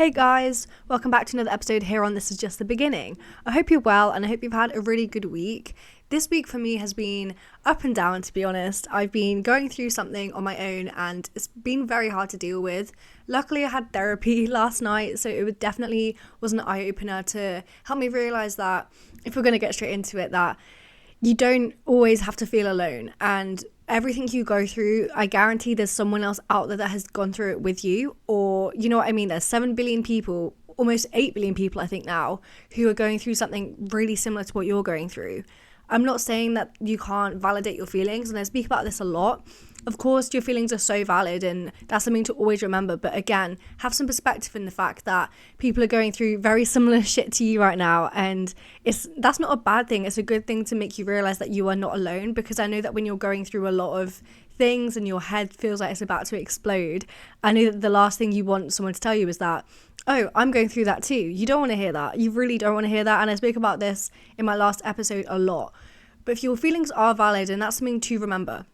Hey guys, welcome back to another episode here on This Is Just the Beginning. I hope you're well and I hope you've had a really good week. This week for me has been up and down, to be honest. I've been going through something on my own and it's been very hard to deal with. Luckily I had therapy last night, so it definitely was an eye-opener to help me realise that, if we're going to get straight into it, that you don't always have to feel alone, and everything you go through, I guarantee there's someone else out there that has gone through it with you, or you know what I mean, there's 7 billion people, almost 8 billion people I think now, who are going through something really similar to what you're going through. I'm not saying that you can't validate your feelings, and I speak about this a lot. Of course, your feelings are so valid and that's something to always remember. But again, have some perspective in the fact that people are going through very similar shit to you right now. And that's not a bad thing. It's a good thing to make you realize that you are not alone, because I know that when you're going through a lot of things and your head feels like it's about to explode, I know that the last thing you want someone to tell you is that, oh, I'm going through that too. You don't want to hear that. You really don't want to hear that. And I spoke about this in my last episode a lot. But if your feelings are valid, and that's something to remember.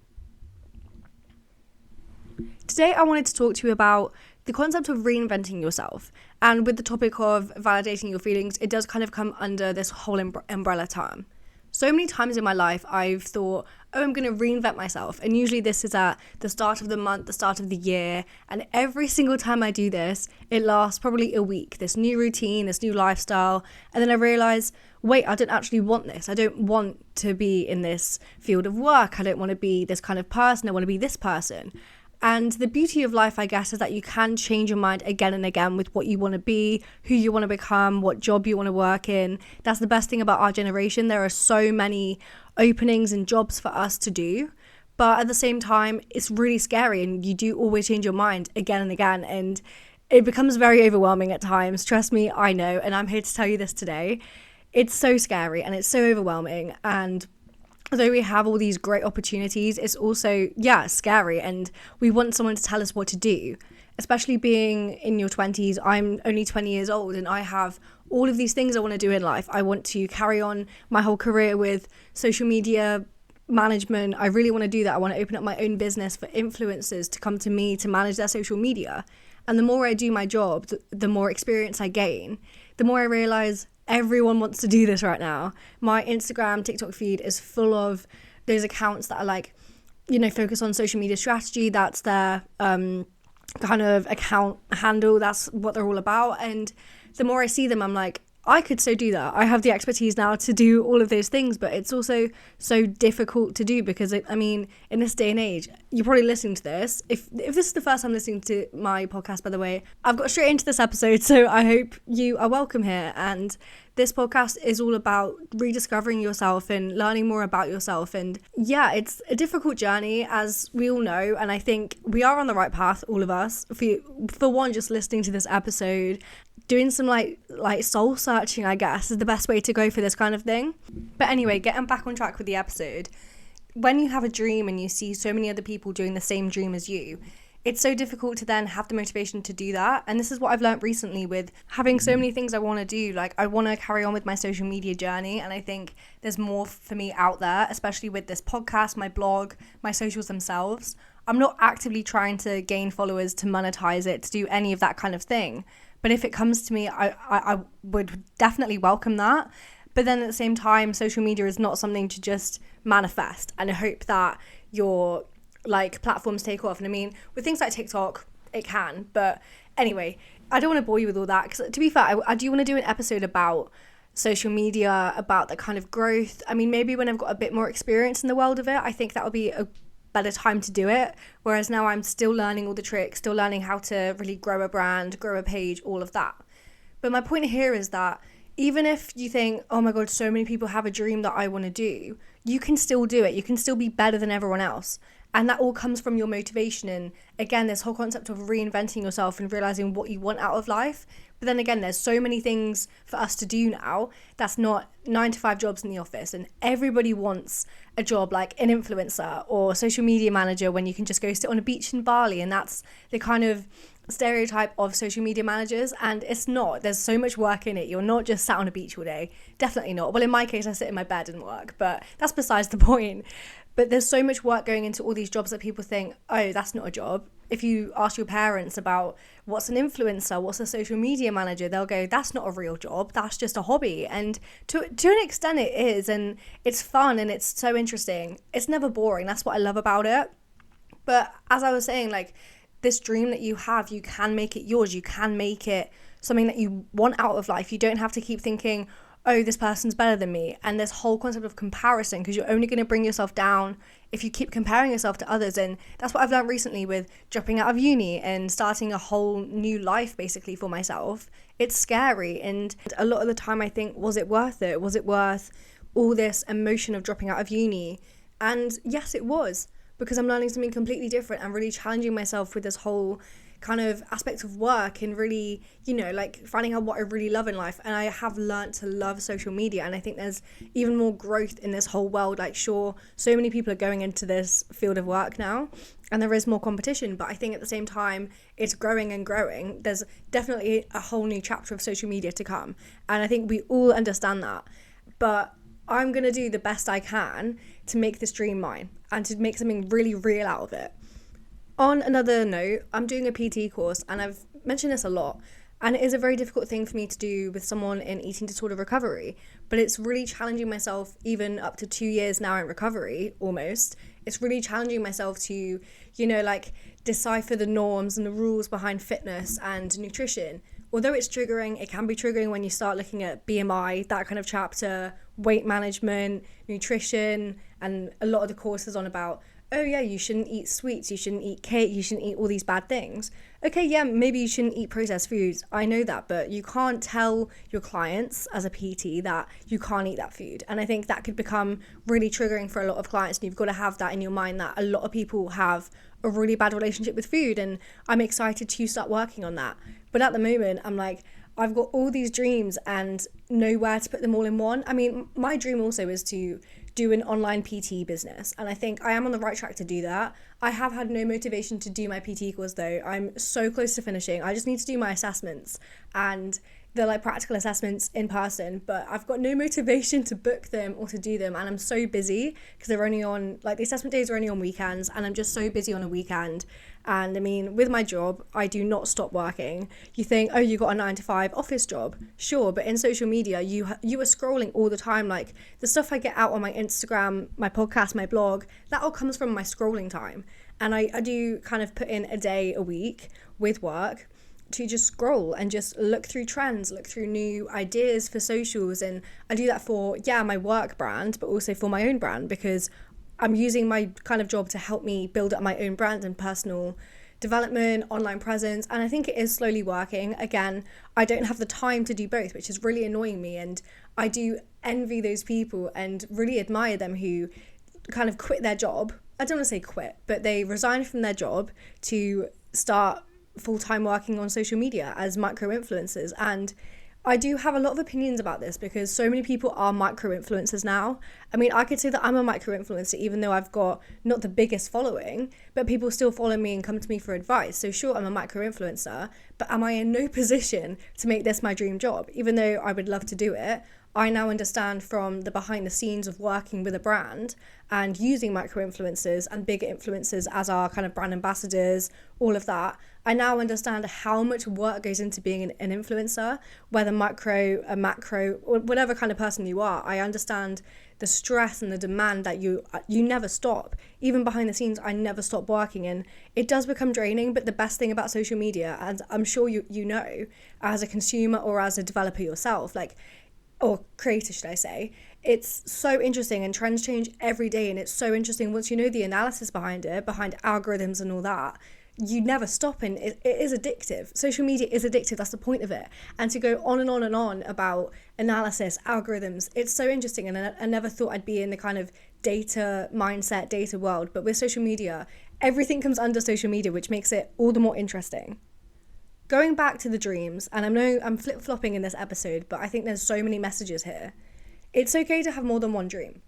Today I wanted to talk to you about the concept of reinventing yourself. And with the topic of validating your feelings, it does kind of come under this whole umbrella term. So many times in my life I've thought, oh, I'm going to reinvent myself. And usually this is at the start of the month, the start of the year. And every single time I do this, it lasts probably a week. This new routine, this new lifestyle. And then I realise, wait, I don't actually want this. I don't want to be in this field of work. I don't want to be this kind of person. I want to be this person. And the beauty of life, I guess, is that you can change your mind again and again with what you want to be, who you want to become, what job you want to work in. That's the best thing about our generation. There are so many openings and jobs for us to do. But at the same time, it's really scary and you do always change your mind again and again. And it becomes very overwhelming at times. Trust me, I know. And I'm here to tell you this today. It's so scary and it's so overwhelming. And although we have all these great opportunities, it's also, scary, and we want someone to tell us what to do. Especially being in your 20s, I'm only 20 years old and I have all of these things I want to do in life. I want to carry on my whole career with social media management. I really want to do that. I want to open up my own business for influencers to come to me to manage their social media. And the more I do my job, the more experience I gain, the more I realize everyone wants to do this right now. My Instagram, TikTok feed is full of those accounts that are like, focus on social media strategy. That's their kind of account handle. That's what they're all about. And the more I see them, I'm like, I could so do that. I have the expertise now to do all of those things, but it's also so difficult to do because, in this day and age, you're probably listening to this. If this is the first time listening to my podcast, by the way, I've got straight into this episode, so I hope you are welcome here. And this podcast is all about rediscovering yourself and learning more about yourself. And it's a difficult journey, as we all know. And I think we are on the right path, all of us. For one, just listening to this episode, doing some like soul searching, I guess, is the best way to go for this kind of thing. But anyway, getting back on track with the episode. When you have a dream and you see so many other people doing the same dream as you, it's so difficult to then have the motivation to do that. And this is what I've learned recently with having so many things I want to do. Like, I want to carry on with my social media journey. And I think there's more for me out there, especially with this podcast, my blog, my socials themselves. I'm not actively trying to gain followers, to monetize it, to do any of that kind of thing. But if it comes to me, I would definitely welcome that. But then at the same time, social media is not something to just manifest and hope that your platforms take off. And with things like TikTok, it can. But anyway, I don't want to bore you with all that, because to be fair, I do want to do an episode about social media, about the kind of growth. Maybe when I've got a bit more experience in the world of it, I think that would be a better time to do it. Whereas now I'm still learning all the tricks, still learning how to really grow a brand, grow a page, all of that. But my point here is that even if you think, oh my God, so many people have a dream that I want to do, you can still do it. You can still be better than everyone else. And that all comes from your motivation. And again, this whole concept of reinventing yourself and realizing what you want out of life. But then again, there's so many things for us to do now that's not 9-to-5 jobs in the office. And everybody wants a job like an influencer or social media manager when you can just go sit on a beach in Bali. And that's the kind of stereotype of social media managers, and it's not. There's so much work in it. You're not just sat on a beach all day. Definitely not. Well, in my case, I sit in my bed and work, but that's besides the point. But there's so much work going into all these jobs that people think, oh, that's not a job. If you ask your parents about what's an influencer, what's a social media manager, they'll go, that's not a real job. That's just a hobby. And to an extent it is. And it's fun and it's so interesting. It's never boring. That's what I love about it. But as I was saying, like, this dream that you have, you can make it yours. You can make it something that you want out of life. You don't have to keep thinking, oh, this person's better than me. And this whole concept of comparison, because you're only going to bring yourself down if you keep comparing yourself to others. And that's what I've learned recently with dropping out of uni and starting a whole new life basically for myself. It's scary. And a lot of the time I think, was it worth it? Was it worth all this emotion of dropping out of uni? And yes, it was, because I'm learning something completely different and really challenging myself with this whole kind of aspect of work and really, like finding out what I really love in life. And I have learned to love social media, and I think there's even more growth in this whole world. Like, sure, so many people are going into this field of work now and there is more competition, but I think at the same time it's growing and growing. There's definitely a whole new chapter of social media to come, and I think we all understand that. But I'm going to do the best I can to make this dream mine and to make something really real out of it. On another note, I'm doing a PT course, and I've mentioned this a lot, and it is a very difficult thing for me to do with someone in eating disorder recovery, but it's really challenging myself, even up to 2 years now in recovery, almost. It's really challenging myself to, like decipher the norms and the rules behind fitness and nutrition. Although it's triggering, it can be triggering when you start looking at BMI, that kind of chapter, weight management, nutrition, and a lot of the course is on about, oh yeah, you shouldn't eat sweets, you shouldn't eat cake, you shouldn't eat all these bad things. Okay, yeah, maybe you shouldn't eat processed foods. I know that, but you can't tell your clients as a PT that you can't eat that food. And I think that could become really triggering for a lot of clients. And you've got to have that in your mind, that a lot of people have a really bad relationship with food. And I'm excited to start working on that. But at the moment, I'm like, I've got all these dreams and nowhere to put them all in one. I mean, my dream also is to do an online PT business, and I think I am on the right track to do that. I have had no motivation to do my PT course though. I'm so close to finishing. I just need to do my assessments and the practical assessments in person, but I've got no motivation to book them or to do them, and I'm so busy because they're only on, the assessment days are only on weekends, and I'm just so busy on a weekend. And I mean, with my job, I do not stop working. You think, oh, you got a 9-to-5 office job, sure, but in social media you are scrolling all the time. Like, the stuff I get out on my Instagram, my podcast, my blog, that all comes from my scrolling time. And I do kind of put in a day a week with work to just scroll and just look through trends, look through new ideas for socials. And I do that for, my work brand, but also for my own brand, because I'm using my kind of job to help me build up my own brand and personal development, online presence. And I think it is slowly working. Again, I don't have the time to do both, which is really annoying me. And I do envy those people and really admire them who kind of quit their job. I don't want to say quit, but they resign from their job to start full-time working on social media as micro-influencers. And I do have a lot of opinions about this because so many people are micro-influencers now. I mean, I could say that I'm a micro-influencer even though I've got not the biggest following, but people still follow me and come to me for advice. So sure, I'm a micro-influencer, but am I in no position to make this my dream job? Even though I would love to do it, I now understand from the behind the scenes of working with a brand and using micro-influencers and bigger influencers as our kind of brand ambassadors, all of that. I now understand how much work goes into being an influencer, whether micro, a macro, or whatever kind of person you are. I understand the stress and the demand that you never stop. Even behind the scenes, I never stop working, and it does become draining. But the best thing about social media, and I'm sure you know, as a consumer or as a developer yourself, or creator, should I say, it's so interesting and trends change every day. And it's so interesting once you know the analysis behind it, behind algorithms and all that, you never stop. And it is addictive. Social media is addictive. That's the point of it. And to go on and on and on about analysis, algorithms, it's so interesting. And I never thought I'd be in the kind of data mindset, data world. But with social media, everything comes under social media, which makes it all the more interesting. Going back to the dreams, and I know I'm flip-flopping in this episode, but I think there's so many messages here. It's okay to have more than one dream.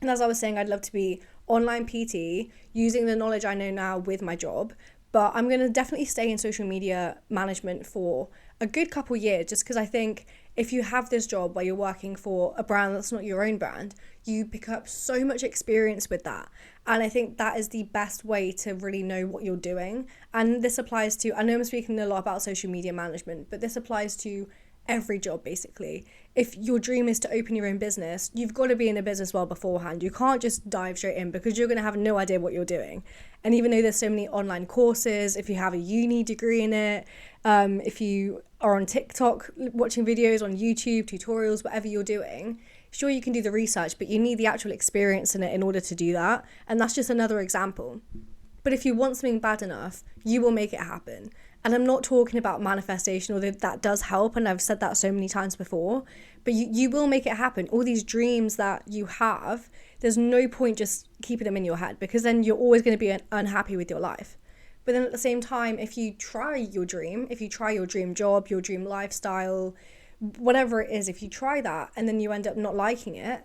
And as I was saying, I'd love to be online PT, using the knowledge I know now with my job, But I'm going to definitely stay in social media management for a good couple years, just because I think if you have this job where you're working for a brand that's not your own brand, you pick up so much experience with that. And I think that is the best way to really know what you're doing. And this applies to, I know I'm speaking a lot about social media management, but this applies to every job basically. If your dream is to open your own business, you've got to be in a business well beforehand. You can't just dive straight in because you're going to have no idea what you're doing. And even though there's so many online courses, if you have a uni degree in it, if you are on TikTok watching videos, on YouTube, tutorials, whatever you're doing, sure, you can do the research, but you need the actual experience in it in order to do that. And that's just another example. But if you want something bad enough, you will make it happen. And I'm not talking about manifestation, although that does help, and I've said that so many times before, but you will make it happen. All these dreams that you have, there's no point just keeping them in your head, because then you're always going to be unhappy with your life. But then at the same time, if you try your dream job, your dream lifestyle, whatever it is, if you try that and then you end up not liking it,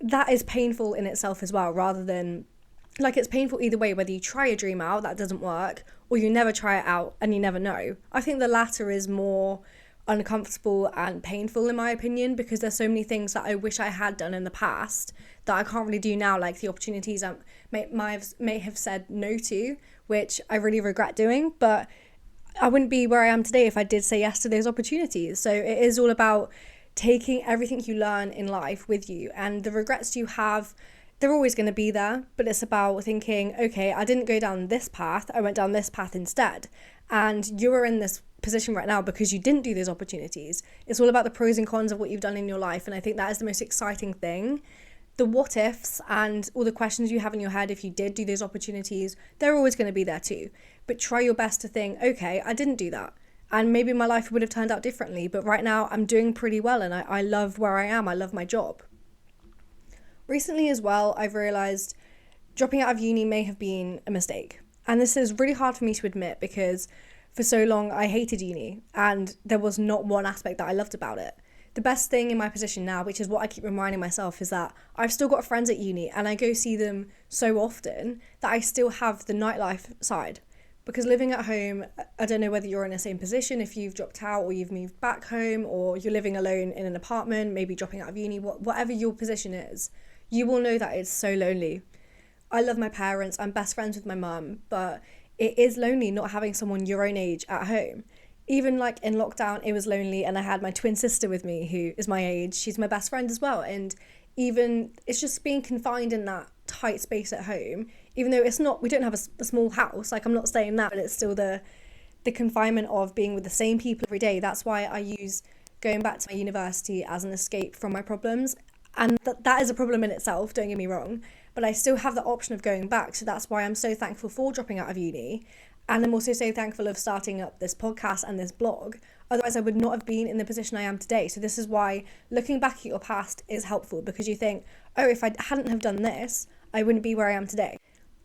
that is painful in itself as well, rather than, like, it's painful either way, whether you try a dream out, that doesn't work, or you never try it out and you never know. I think the latter is more uncomfortable and painful in my opinion, because there's so many things that I wish I had done in the past that I can't really do now, like the opportunities I may have said no to, which I really regret doing, but I wouldn't be where I am today if I did say yes to those opportunities. So it is all about taking everything you learn in life with you, and the regrets you have, they're always going to be there, but it's about thinking, okay, I didn't go down this path, I went down this path instead. And you are in this position right now because you didn't do those opportunities. It's all about the pros and cons of what you've done in your life, and I think that is the most exciting thing. The what ifs and all the questions you have in your head if you did do those opportunities, they're always going to be there too. But try your best to think, okay, I didn't do that, and maybe my life would have turned out differently, but right now I'm doing pretty well, and I love where I am. I love my job. Recently as well, I've realised dropping out of uni may have been a mistake. And this is really hard for me to admit because for so long I hated uni and there was not one aspect that I loved about it. The best thing in my position now, which is what I keep reminding myself, is that I've still got friends at uni and I go see them so often that I still have the nightlife side. Because living at home, I don't know whether you're in the same position, if you've dropped out or you've moved back home or you're living alone in an apartment, maybe dropping out of uni, whatever your position is, you will know that it's so lonely. I love my parents, I'm best friends with my mum, but it is lonely not having someone your own age at home. Even like in lockdown, it was lonely, and I had my twin sister with me who is my age. She's my best friend as well, and even it's just being confined in that tight space at home, even though it's not, we don't have a small house, like I'm not saying that, but it's still the confinement of being with the same people every day. That's why I use going back to my university as an escape from my problems. And that is a problem in itself, don't get me wrong, but I still have the option of going back. So that's why I'm so thankful for dropping out of uni. And I'm also so thankful of starting up this podcast and this blog. Otherwise, I would not have been in the position I am today. So this is why looking back at your past is helpful, because you think, oh, if I hadn't have done this, I wouldn't be where I am today.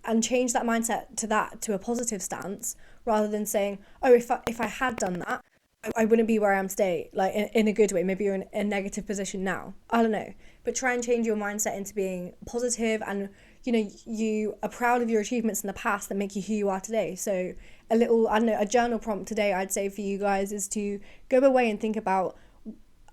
And change that mindset to a positive stance, rather than saying, oh, if I had done that, I wouldn't be where I am today, like in a good way. Maybe you're in a negative position now. I don't know. But try and change your mindset into being positive, and you are proud of your achievements in the past that make you who you are today. So a journal prompt today I'd say for you guys is to go away and think about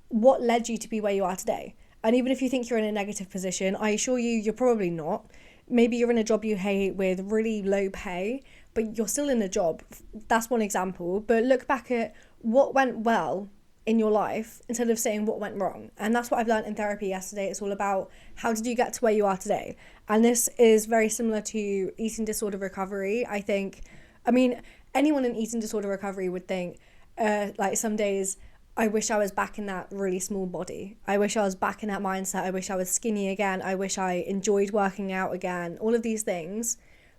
what led you to be where you are today. And even if you think you're in a negative position, I assure you, you're probably not. Maybe you're in a job you hate with really low pay, but you're still in a job. That's one example. But look back at what went well in your life instead of saying what went wrong. And that's what I've learned in therapy yesterday. It's all about how did you get to where you are today? And this is very similar to eating disorder recovery. Anyone in eating disorder recovery would think, like some days, I wish I was back in that really small body. I wish I was back in that mindset. I wish I was skinny again. I wish I enjoyed working out again. All of these things.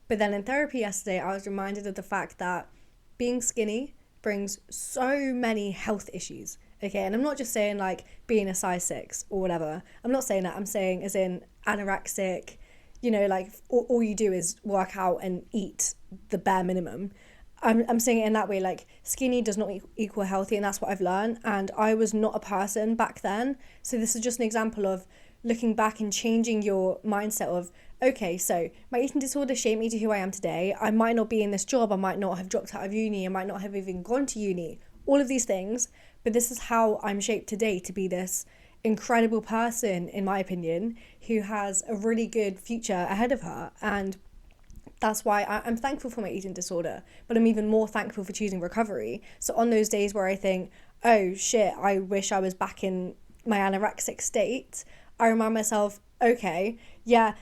But then in therapy yesterday, I was reminded of the fact that being skinny brings so many health issues. Okay, and I'm not just saying like being a size 6 or whatever. I'm not saying that. I'm saying as in anorexic, like all you do is work out and eat the bare minimum. I'm saying it in that way, like skinny does not equal healthy, and that's what I've learned. And I was not a person back then. So this is just an example of looking back and changing your mindset of, okay, so my eating disorder shaped me to who I am today. I might not be in this job. I might not have dropped out of uni. I might not have even gone to uni. All of these things. But this is how I'm shaped today to be this incredible person, in my opinion, who has a really good future ahead of her. And that's why I'm thankful for my eating disorder, but I'm even more thankful for choosing recovery. So on those days where I think, oh shit, I wish I was back in my anorexic state, I remind myself, okay, yeah,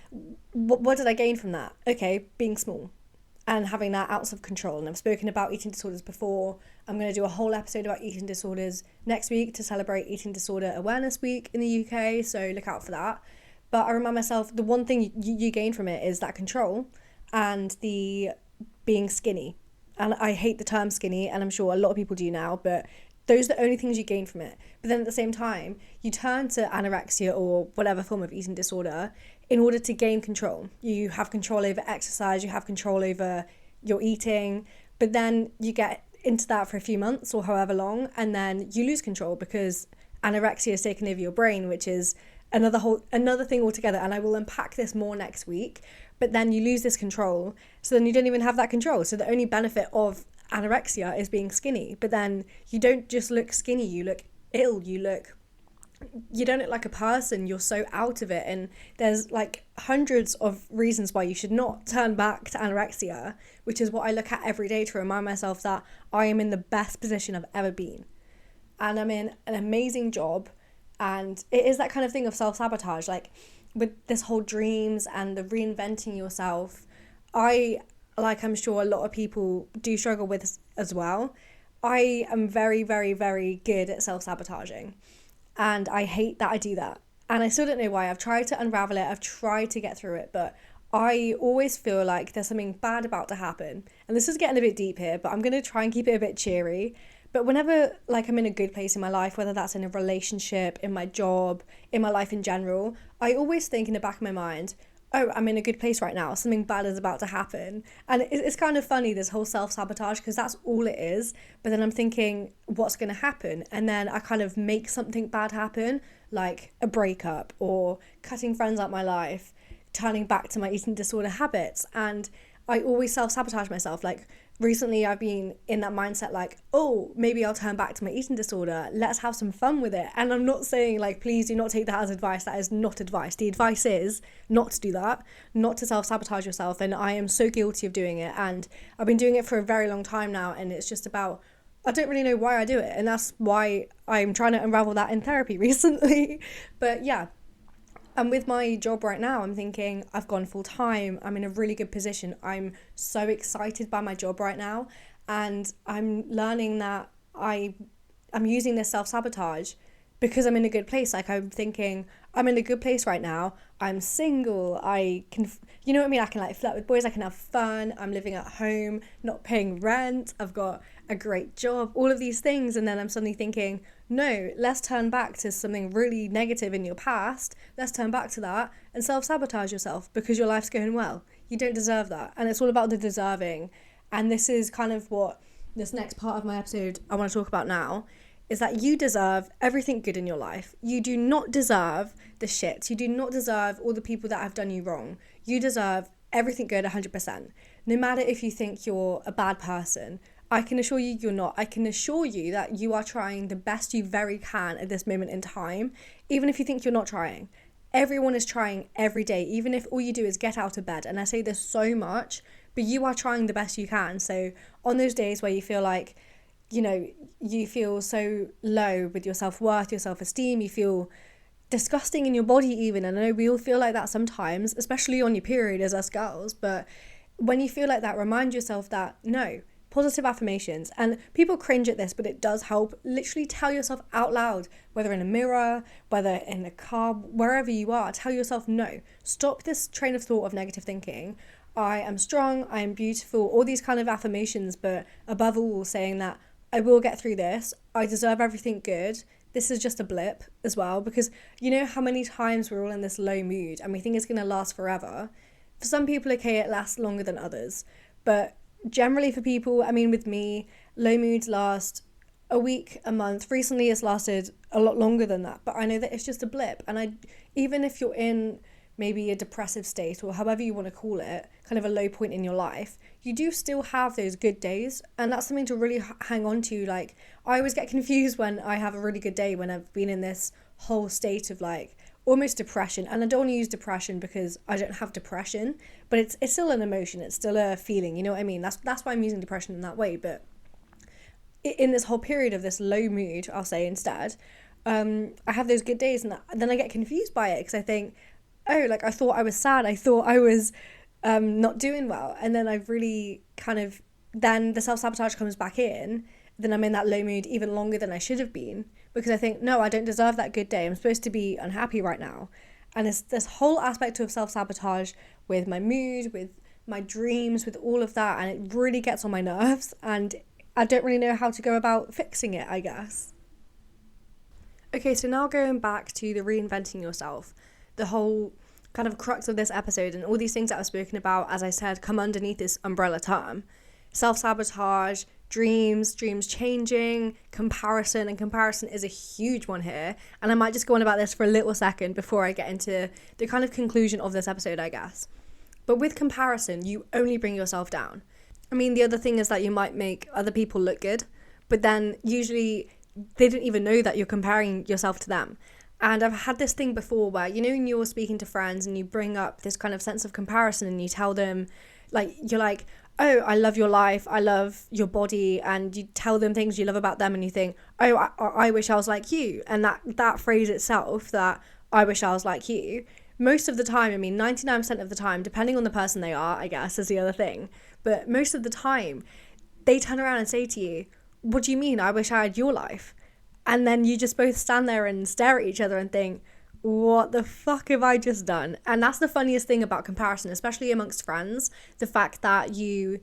what did I gain from that? Okay, being small and having that out of control. And I've spoken about eating disorders before. I'm going to do a whole episode about eating disorders next week to celebrate Eating Disorder Awareness Week in the UK, so look out for that. But I remind myself, the one thing you gain from it is that control and the being skinny. And I hate the term skinny, and I'm sure a lot of people do now, but those are the only things you gain from it. But then at the same time, you turn to anorexia or whatever form of eating disorder in order to gain control. You have control over exercise, you have control over your eating, but then you get into that for a few months or however long, and then you lose control because anorexia is taking over your brain, which is another thing altogether. And I will unpack this more next week. But then you lose this control, so then you don't even have that control. So the only benefit of anorexia is being skinny, but then you don't just look skinny, you look ill, you don't look like a person, you're so out of it. And there's like hundreds of reasons why you should not turn back to anorexia, which is what I look at every day to remind myself that I am in the best position I've ever been, and I'm in an amazing job. And it is that kind of thing of self-sabotage, like with this whole dreams and the reinventing yourself. I'm sure a lot of people do struggle with as well. I am very, very, very good at self-sabotaging, and I hate that I do that. And I still don't know why. I've tried to unravel it, I've tried to get through it, but I always feel like there's something bad about to happen. And this is getting a bit deep here, but I'm going to try and keep it a bit cheery. But whenever like I'm in a good place in my life, whether that's in a relationship, in my job, in my life in general, I always think in the back of my mind, oh, I'm in a good place right now, something bad is about to happen. And it's kind of funny, this whole self-sabotage, because that's all it is. But then I'm thinking, what's going to happen? And then I kind of make something bad happen, like a breakup or cutting friends out my life, turning back to my eating disorder habits. And I always self-sabotage myself. Like recently I've been in that mindset, like, oh, maybe I'll turn back to my eating disorder, let's have some fun with it. And I'm not saying, like, please do not take that as advice. That is not advice. The advice is not to do that, not to self-sabotage yourself. And I am so guilty of doing it, and I've been doing it for a very long time now. And it's just about, I don't really know why I do it, and that's why I'm trying to unravel that in therapy recently. But yeah, and with my job right now, I'm thinking I've gone full time. I'm in a really good position. I'm so excited by my job right now. And I'm learning that I'm using this self-sabotage because I'm in a good place. Like I'm thinking, I'm in a good place right now. I'm single. I can, you know what I mean? I can like flirt with boys. I can have fun. I'm living at home, not paying rent. I've got a great job, all of these things. And then I'm suddenly thinking, no, let's turn back to something really negative in your past. Let's turn back to that and self-sabotage yourself because your life's going well. You don't deserve that. And it's all about the deserving. And this is kind of what this next part of my episode I want to talk about now, is that you deserve everything good in your life. You do not deserve the shit. You do not deserve all the people that have done you wrong. You deserve everything good 100%. No matter if you think you're a bad person, I can assure you you're not. I can assure you that you are trying the best you very can at this moment in time, even if you think you're not trying. Everyone is trying every day, even if all you do is get out of bed. And I say this so much, but you are trying the best you can. So on those days where you feel like, you know, you feel so low with your self-worth, your self-esteem, you feel disgusting in your body even. And I know we all feel like that sometimes, especially on your period as us girls. But when you feel like that, remind yourself that, no, positive affirmations. And people cringe at this, but it does help. Literally tell yourself out loud, whether in a mirror, whether in the car, wherever you are, tell yourself, no, stop this train of thought of negative thinking. I am strong, I am beautiful, all these kind of affirmations, but above all saying that I will get through this, I deserve everything good, this is just a blip as well. Because you know how many times we're all in this low mood and we think it's going to last forever. For some people, okay, it lasts longer than others, but generally for people, I mean with me, low moods last a week, a month. Recently it's lasted a lot longer than that, but I know that it's just a blip. And even if you're in maybe a depressive state, or however you want to call it, kind of a low point in your life, you do still have those good days. And that's something to really hang on to. Like, I always get confused when I have a really good day, when I've been in this whole state of like almost depression. And I don't want to use depression because I don't have depression, but it's still an emotion, it's still a feeling, you know what I mean? That's why I'm using depression in that way. But in this whole period of this low mood, I'll say instead, I have those good days, and then I get confused by it because I think, oh, like I thought I was sad, I thought I was not doing well, and then I've really kind of, then the self-sabotage comes back in, then I'm in that low mood even longer than I should have been, because I think, no, I don't deserve that good day, I'm supposed to be unhappy right now. And it's this whole aspect of self-sabotage with my mood, with my dreams, with all of that, and it really gets on my nerves, and I don't really know how to go about fixing it, I guess. Okay, so now going back to the reinventing yourself, the whole kind of crux of this episode, and all these things that I've spoken about, as I said, come underneath this umbrella term. Self-sabotage, dreams changing, comparison, and comparison is a huge one here. And I might just go on about this for a little second before I get into the kind of conclusion of this episode, I guess. But with comparison, you only bring yourself down. I mean, the other thing is that you might make other people look good, but then usually they don't even know that you're comparing yourself to them. And I've had this thing before where, you know, when you're speaking to friends and you bring up this kind of sense of comparison and you tell them, like, you're like, oh, I love your life, I love your body, and you tell them things you love about them and you think, oh, I wish I was like you. And that phrase itself, that I wish I was like you, most of the time, I mean, 99% of the time, depending on the person they are, I guess, is the other thing, but most of the time, they turn around and say to you, what do you mean, I wish I had your life? And then you just both stand there and stare at each other and think, what the fuck have I just done? And that's the funniest thing about comparison, especially amongst friends, the fact that you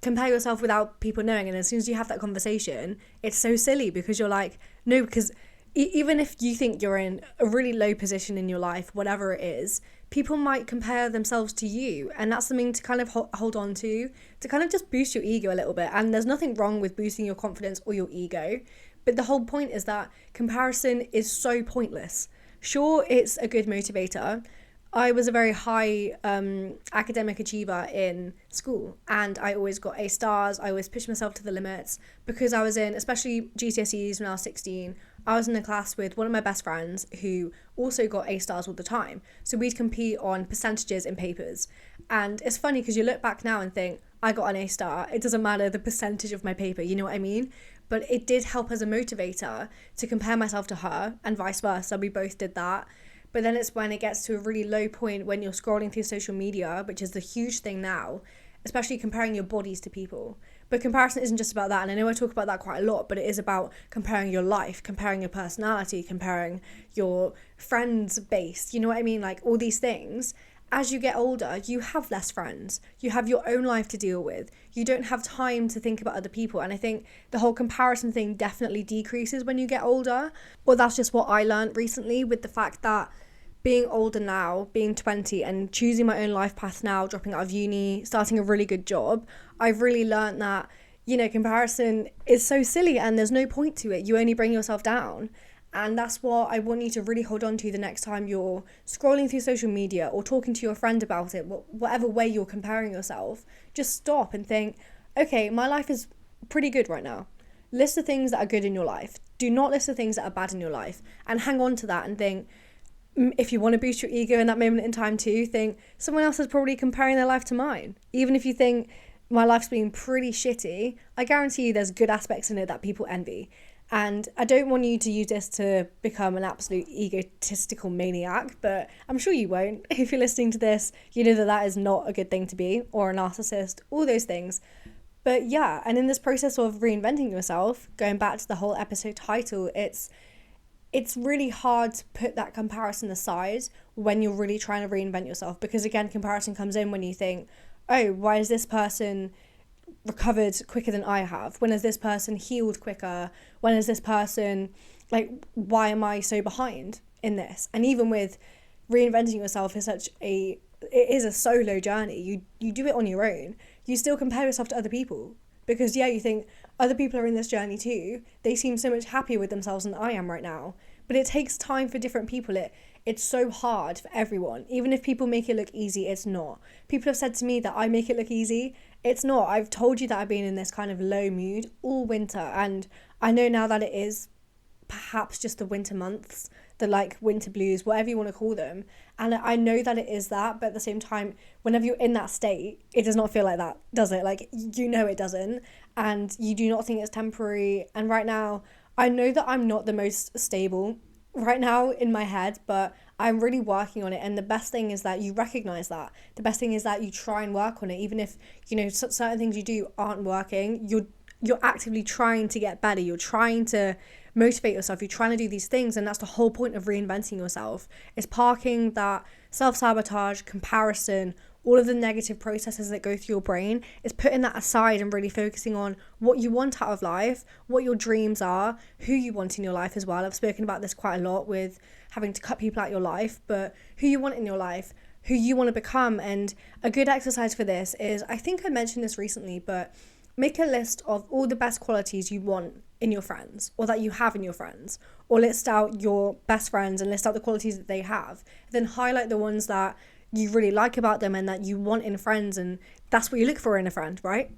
compare yourself without people knowing, and as soon as you have that conversation, it's so silly because you're like, no, because even if you think you're in a really low position in your life, whatever it is, people might compare themselves to you, and that's something to kind of hold on to kind of just boost your ego a little bit. And there's nothing wrong with boosting your confidence or your ego, but the whole point is that comparison is so pointless. Sure, it's a good motivator. I was a very high academic achiever in school, and I always got A stars. I always pushed myself to the limits because I was in, especially GCSEs when I was 16, I was in a class with one of my best friends who also got A stars all the time. So we'd compete on percentages in papers. And it's funny because you look back now and think, I got an A star. It doesn't matter the percentage of my paper, you know what I mean? But it did help as a motivator to compare myself to her, and vice versa. We both did that. But then it's when it gets to a really low point when you're scrolling through social media, which is the huge thing now, especially comparing your bodies to people. But comparison isn't just about that, and I know I talk about that quite a lot, but it is about comparing your life, comparing your personality, comparing your friends base, you know what I mean? Like all these things. As you get older, you have less friends. You have your own life to deal with. You don't have time to think about other people. And I think the whole comparison thing definitely decreases when you get older. Well, that's just what I learned recently with the fact that being older now, being 20 and choosing my own life path now, dropping out of uni, starting a really good job, I've really learned that, you know, comparison is so silly and there's no point to it. You only bring yourself down. And that's what I want you to really hold on to the next time you're scrolling through social media or talking to your friend about it, whatever way you're comparing yourself. Just stop and think, okay, my life is pretty good right now. List the things that are good in your life. Do not list the things that are bad in your life. And hang on to that and think, if you want to boost your ego in that moment in time too, think someone else is probably comparing their life to mine. Even if you think my life's been pretty shitty, I guarantee you there's good aspects in it that people envy. And I don't want you to use this to become an absolute egotistical maniac, but I'm sure you won't. If you're listening to this, you know that that is not a good thing to be, or a narcissist, all those things. But yeah, and in this process of reinventing yourself, going back to the whole episode title, it's really hard to put that comparison aside when you're really trying to reinvent yourself, because again, comparison comes in when you think, oh, why is this person recovered quicker than I have? When has this person healed quicker? When is this person, like, why am I so behind in this? And even with reinventing yourself it is a solo journey. You do it on your own. You still compare yourself to other people because, yeah, you think other people are in this journey too. They seem so much happier with themselves than I am right now. but it takes time for different people. It's so hard for everyone. Even if people make it look easy, it's not. People have said to me that I make it look easy. It's not. I've told you that I've been in this kind of low mood all winter, and I know now that it is perhaps just the winter months, the like winter blues, whatever you want to call them. And I know that it is that, but at the same time, whenever you're in that state, it does not feel like that, does it? Like, you know it doesn't, and you do not think it's temporary. And right now, I know that I'm not the most stable right now in my head, but I'm really working on it. And the best thing is that you recognize that. The best thing is that you try and work on it, even if, you know, certain things you do aren't working. You're actively trying to get better. You're trying to motivate yourself. You're trying to do these things, and that's the whole point of reinventing yourself. Is parking that self-sabotage, comparison, all of the negative processes that go through your brain, is putting that aside and really focusing on what you want out of life, what your dreams are, who you want in your life as well. I've spoken about this quite a lot with having to cut people out of your life, but who you want in your life, who you want to become. And a good exercise for this is, I think I mentioned this recently, but make a list of all the best qualities you want in your friends, or that you have in your friends, or list out your best friends and list out the qualities that they have. Then highlight the ones that you really like about them and that you want in friends, and that's what you look for in a friend, right?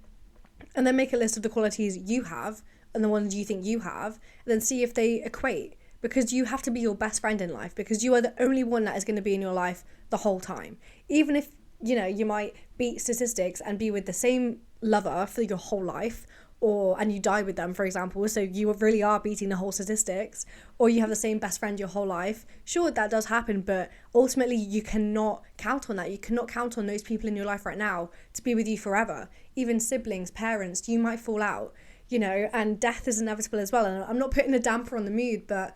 And then make a list of the qualities you have and the ones you think you have, and then see if they equate, because you have to be your best friend in life, because you are the only one that is going to be in your life the whole time. Even if, you know, you might beat statistics and be with the same lover for your whole life, and you die with them, for example, so you really are beating the whole statistics, or you have the same best friend your whole life. Sure, that does happen, but ultimately you cannot count on that. You cannot count on those people in your life right now to be with you forever. Even siblings, parents, you might fall out, you know, and death is inevitable as well. And I'm not putting a damper on the mood, but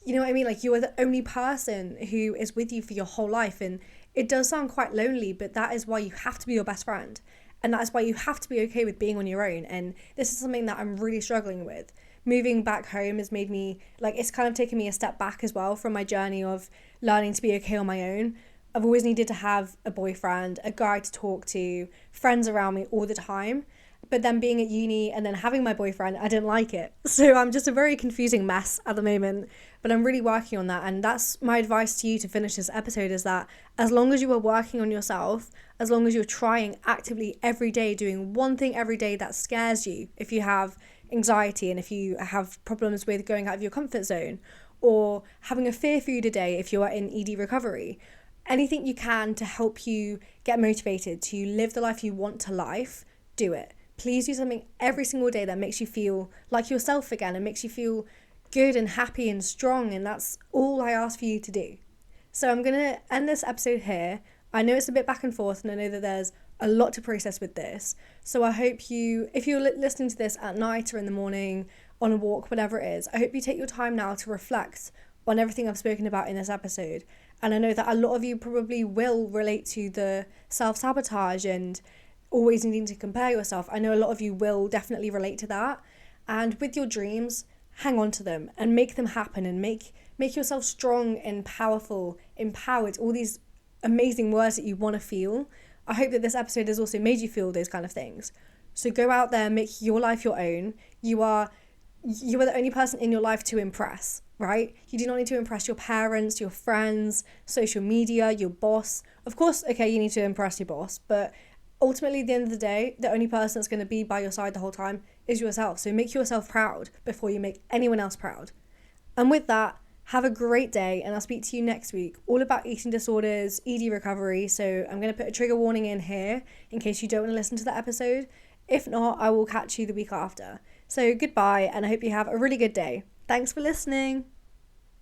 you know what I mean? Like, you are the only person who is with you for your whole life, and it does sound quite lonely, but that is why you have to be your best friend. And that's why you have to be okay with being on your own. And this is something that I'm really struggling with. Moving back home has made me, like, it's kind of taken me a step back as well from my journey of learning to be okay on my own. I've always needed to have a boyfriend, a guy to talk to, friends around me all the time. But then being at uni and then having my boyfriend, I didn't like it. So I'm just a very confusing mess at the moment, but I'm really working on that. And that's my advice to you to finish this episode, is that as long as you are working on yourself, as long as you're trying actively every day, doing one thing every day that scares you, if you have anxiety and if you have problems with going out of your comfort zone, or having a fear food a day if you are in ED recovery, anything you can to help you get motivated to live the life you want to life, do it. Please do something every single day that makes you feel like yourself again and makes you feel good and happy and strong. And that's all I ask for you to do. So I'm going to end this episode here. I know it's a bit back and forth, and I know that there's a lot to process with this. So I hope you, if you're listening to this at night or in the morning, on a walk, whatever it is, I hope you take your time now to reflect on everything I've spoken about in this episode. And I know that a lot of you probably will relate to the self-sabotage and always needing to compare yourself. I know a lot of you will definitely relate to that. And with your dreams, hang on to them and make them happen, and make yourself strong and powerful, empowered, all these amazing words that you want to feel. I hope that this episode has also made you feel those kind of things. So go out there, make your life your own. You are the only person in your life to impress, right? You do not need to impress your parents, your friends, social media, your boss. Of course, okay, you need to impress your boss, but ultimately, at the end of the day, the only person that's going to be by your side the whole time is yourself. So make yourself proud before you make anyone else proud. And with that, have a great day, and I'll speak to you next week, all about eating disorders, ED recovery. So I'm going to put a trigger warning in here in case you don't want to listen to that episode. If not, I will catch you the week after. So goodbye, and I hope you have a really good day. Thanks for listening.